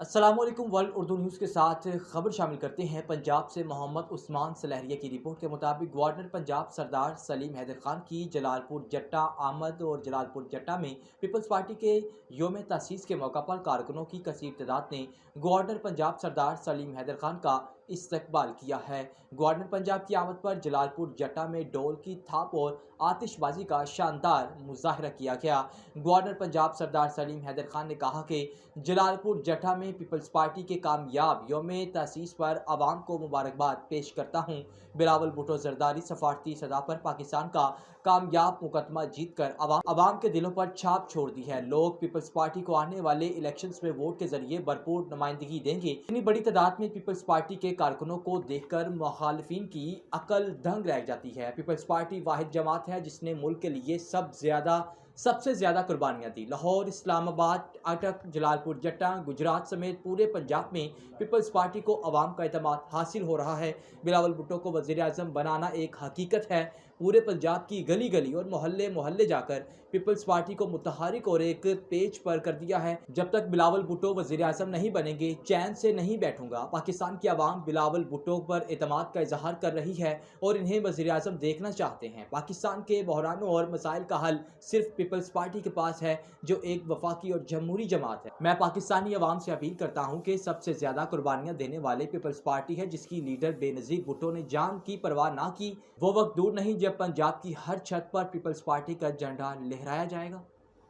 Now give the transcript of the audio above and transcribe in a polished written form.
السلام علیکم۔ World Urdu news کے ساتھ خبر شامل کرتے ہیں۔ پنجاب سے محمد عثمان سلہریہ کی رپورٹ کے مطابق گورنر پنجاب سردار سلیم حیدر خان کی جلال پور جٹا آمد اور جلال پور جٹا میں پیپلز پارٹی کے یوم تاسیس کے موقع پر کارکنوں کی کثیر تعداد نے گورنر پنجاب سردار سلیم حیدر خان کا استقبال کیا ہے۔ گورنر پنجاب کی آمد پر جلال پور جٹا میں ڈول کی تھاپ اور آتش بازی کا شاندار مظاہرہ کیا گیا۔ گورنر پنجاب سردار سلیم حیدر خان نے کہا کہ جلال پور جٹا میں پیپلز پارٹی کے کامیاب یوم تاسیس پر عوام کو مبارکباد پیش کرتا ہوں۔ بلاول بھٹو زرداری سفارتی سطح پر پاکستان کا کامیاب مقدمہ جیت کر عوام کے دلوں پر چھاپ چھوڑ دی ہے۔ لوگ پیپلز پارٹی کو آنے والے الیکشنز میں ووٹ کے ذریعے بھرپور نمائندگی دیں گے۔ اتنی بڑی تعداد میں پیپلز پارٹی کے کارکنوں کو دیکھ کر مخالفین کی عقل دنگ رہ جاتی ہے۔ پیپلز پارٹی واحد جماعت ہے جس نے ملک کے لیے سب سے زیادہ قربانیاں دی۔ لاہور، اسلام آباد، اٹک، جلال پور جٹا، گجرات سمیت پورے پنجاب میں پیپلز پارٹی کو عوام کا اعتماد حاصل ہو رہا ہے۔ بلاول بھٹو کو وزیر اعظم بنانا ایک حقیقت ہے۔ پورے پنجاب کی گلی گلی اور محلے محلے جا کر پیپلز پارٹی کو متحرک اور ایک پیج پر کر دیا ہے۔ جب تک بلاول بھٹو وزیر اعظم نہیں بنیں گے چین سے نہیں بیٹھوں گا۔ پاکستان کی عوام بلاول بھٹو پر اعتماد کا اظہار کر رہی ہے اور انہیں وزیر اعظم دیکھنا چاہتے ہیں۔ پاکستان کے بحرانوں اور مسائل کا حل صرف پیپلز پارٹی کے پاس ہے جو ایک وفاقی اور جمہوری جماعت ہے۔ میں پاکستانی عوام سے اپیل کرتا ہوں کہ سب سے زیادہ قربانیاں دینے والے پیپلز پارٹی ہے جس کی لیڈر بے نظیر بھٹو نے جان کی پرواہ نہ کی۔ وہ وقت دور نہیں جب پنجاب کی ہر چھت پر پیپلز پارٹی کا جھنڈا لہرایا جائے گا۔